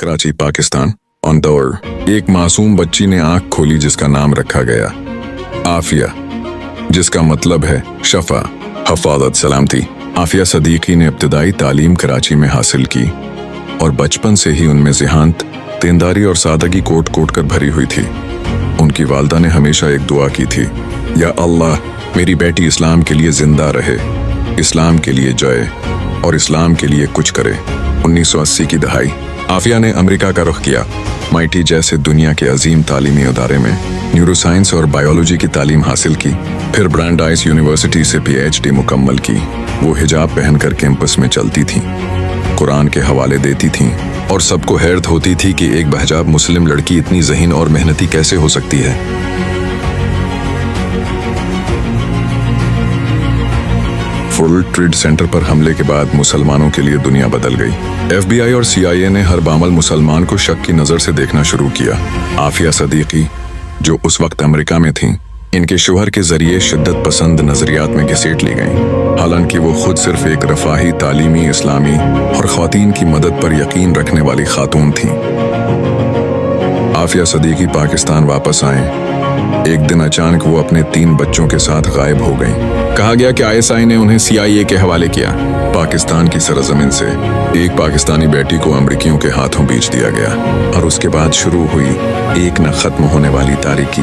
Karachi Pakistan on दौड़ एक मासूम बच्ची ने आंख खोली जिसका नाम रखा गया आफिया, जिसका मतलब है शफा, हफाजत, सलामती। आफिया सदीकी ने इब्तिदाई तालीम कराची में हासिल की और बचपन से ही उनमें ज़िहानत, देनदारी और सादगी कोट कोट कर भरी हुई थी। उनकी वालदा ने हमेशा एक दुआ की थी, या अल्लाह मेरी बेटी इस्लाम के लिए जिंदा रहे, इस्लाम के लिए जय और इस्लाम के लिए कुछ करे। 1980 की दहाई आफिया ने अमेरिका का रुख किया। MIT जैसे दुनिया के अजीम तालीमी इदारे में न्यूरोसाइंस और बायोलॉजी की तालीम हासिल की। फिर ब्रांडाइस यूनिवर्सिटी से PhD मुकम्मल की। वो हिजाब पहनकर कैंपस में चलती थीं, कुरान के हवाले देती थीं और सबको हैरत होती थी कि एक बहजाब मुस्लिम लड़की इतनी ज़हीन और मेहनती कैसे हो सकती है। वर्ल्ड ट्रेड सेंटर पर हमले के बाद मुसलमानों के लिए दुनिया बदल गई। FBI और CIA ने हर बामल मुसलमान को शक की नज़र से देखना शुरू किया। आफिया सदीकी, जो उस वक्त अमेरिका में थीं, इनके शोहर के जरिए शिद्दत पसंद नजरियात में घसीट ली गईं। हालांकि वो खुद सिर्फ एक रफाही, तालीमी, इस्लामी और ख्वातीन की मदद पर यकीन रखने वाली खातून थीं। आफिया सदीकी पाकिस्तान वापस आए। एक दिन अचानक वो अपने 3 बच्चों के साथ गायब हो गईं। कहा गया कि ISI ने उन्हें CIA के हवाले किया। पाकिस्तान की सरजमीन से एक पाकिस्तानी बेटी को अमरीकियों के हाथों बेच दिया गया और उसके बाद शुरू हुई एक न खत्म होने वाली तारीकी।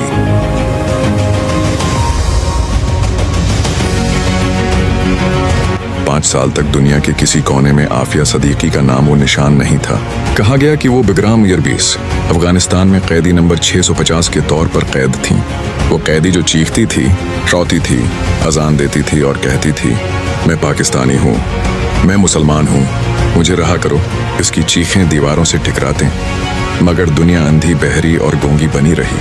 पाँच साल तक दुनिया के किसी कोने में आफिया सदीकी का नामो निशान नहीं था। कहा गया कि वो बिग्राम ईयरबीस अफगानिस्तान में कैदी नंबर 650 के तौर पर कैद थीं। वो कैदी जो चीखती थी, रोती थी, अजान देती थी और कहती थी, मैं पाकिस्तानी हूँ, मैं मुसलमान हूँ, मुझे रहा करो। इसकी चीखें दीवारों से टकराते, मगर दुनिया अंधी, बहरी और गूंगी बनी रही।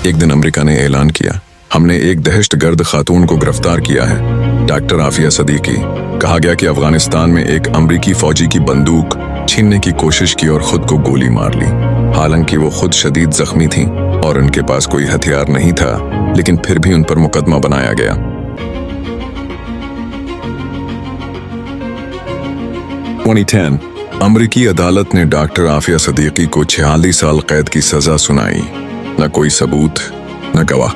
एक दिन अमेरिका ने ऐलान किया, हमने एक दहशतगर्द खातून को गिरफ्तार किया है, डॉक्टर आफिया सदीकी। कहा गया कि अफगानिस्तान में एक अमरीकी फौजी की बंदूक छीनने की कोशिश की और खुद को गोली मार ली। हालांकि वो खुद शदीद जख्मी थीं और उनके पास कोई हथियार नहीं था, लेकिन फिर भी उन पर मुकदमा बनाया गया। अमरीकी अदालत ने डॉक्टर आफिया सदीकी को 46 साल कैद की सजा सुनाई। न कोई सबूत, न गवाह,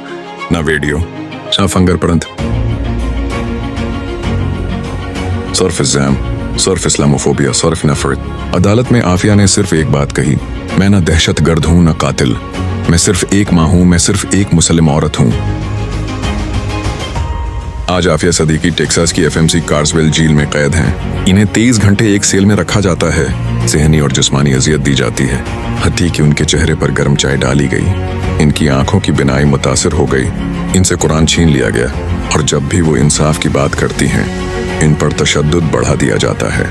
न वीडियो, न फिंगरप्रिंट, सिर्फ इल्जाम, सिर्फ इस्लामोफोबिया, सिर्फ नफरत। अदालत में आफिया ने सिर्फ एक बात कही, मैं न दहशतगर्द हूं न कातिल, मैं सिर्फ एक मां हूं, मैं सिर्फ एक मुस्लिम औरत हूं। आज आफिया सदीकी टेक्सास की FMC कार्सवेल जेल में कैद हैं। इन्हें 23 घंटे एक सेल में रखा जाता है। ज़हनी और जिस्मानी अजियत दी जाती है, हत्ती कि उनके चेहरे पर गर्म चाय डाली गई। इनकी आंखों की बिनाई मुतासिर हो गई, इनसे कुरान छीन लिया गया और जब भी वो इंसाफ की बात करती हैं, इन पर तशद्दुद बढ़ा दिया जाता है।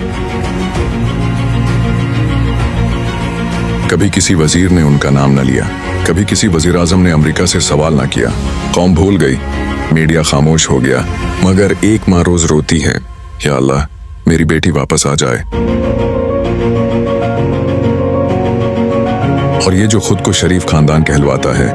कभी किसी वजीर ने उनका नाम न लिया, कभी किसी वजीर आजम ने अमेरिका से सवाल न किया। कौम भूल गई, मीडिया खामोश हो गया, मगर एक माँ रोज रोती है, या अल्लाह मेरी बेटी वापस आ जाए। और ये जो खुद को शरीफ खानदान कहलवाता है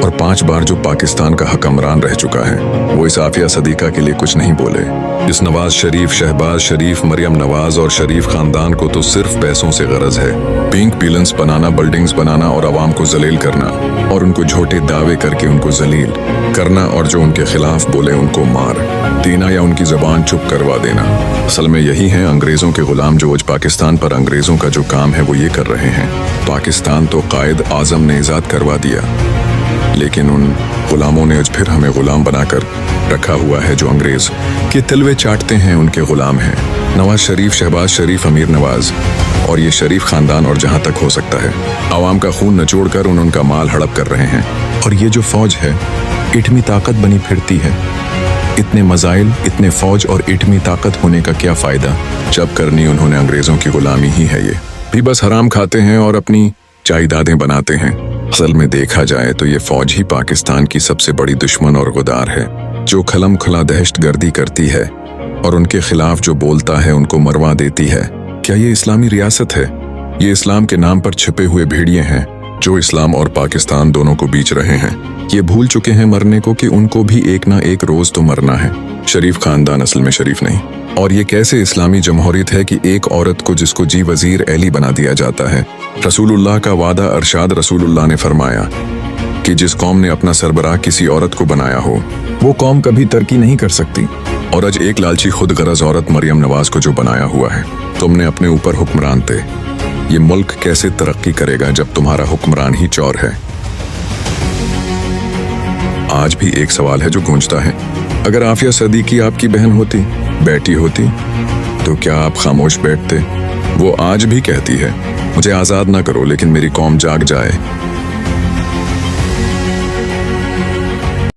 और 5 बार जो पाकिस्तान का हुक्मरान रह चुका है, वो इस आफिया सदीका के लिए कुछ नहीं बोले। इस नवाज शरीफ, शहबाज शरीफ, मरियम नवाज और शरीफ खानदान को तो सिर्फ पैसों से गरज है। पिंक पिलन्स बनाना, बिल्डिंग्स बनाना और आवाम को जलील करना और उनको झूठे दावे करके उनको जलील करना और जो उनके खिलाफ बोले उनको मार देना या उनकी जबान चुप करवा देना। असल में यही हैं अंग्रेजों के गुलाम, जो आज पाकिस्तान पर अंग्रेजों का जो काम है वो ये कर रहे हैं। पाकिस्तान तो कायद आजम ने इजाद करवा दिया, लेकिन उन गुलामों ने आज फिर हमें गुलाम बनाकर रखा हुआ है। जो अंग्रेज के तिलवे चाटते हैं उनके गुलाम हैं नवाज शरीफ, शहबाज शरीफ, अमीर नवाज और ये शरीफ खानदान, और जहां तक हो सकता है आवाम का खून नचोड़ कर उनका माल हड़प कर रहे हैं। और ये जो फौज है, इटमी ताकत बनी फिरती है। इतने मजाइल, इतने फौज और इटमी ताकत होने का क्या फायदा, जब करनी उन्होंने अंग्रेजों की गुलामी ही है। ये भी बस हराम खाते हैं और अपनी जायदादें बनाते हैं। असल में देखा जाए तो ये फौज ही पाकिस्तान की सबसे बड़ी दुश्मन और गुदार है, जो खलम खला दहशतगर्दी करती है और उनके खिलाफ जो बोलता है उनको मरवा देती है। क्या ये इस्लामी रियासत है? ये इस्लाम के नाम पर छिपे हुए भेड़िए हैं जो इस्लाम और पाकिस्तान दोनों को बीच रहे हैं। ये भूल चुके हैं मरने को कि उनको भी एक ना एक रोज तो मरना है। शरीफ खानदान असल में शरीफ नहीं। और ये कैसे इस्लामी जमहूरियत है कि एक औरत को जिसको जी वजीर एली बना दिया जाता है। रसूलुल्लाह का वादा अरशाद रसूलुल्लाह ने फरमाया कि जिस कौम ने अपना सरबराह किसी औरत को बनाया हो वो कौम कभी तरक्की नहीं कर सकती। और आज एक लालची खुद गरज औरत मरियम नवाज को जो बनाया हुआ है, तुमने अपने ऊपर हुक्मरान थे। ये मुल्क कैसे तरक्की करेगा जब तुम्हारा हुक्मरान ही चोर है। आज भी एक सवाल है जो गूंजता है, अगर आफिया सदीकी आपकी बहन होती, बेटी होती, तो क्या आप खामोश बैठते? वो आज भी कहती है, मुझे आज़ाद ना करो लेकिन मेरी कौम जाग जाए।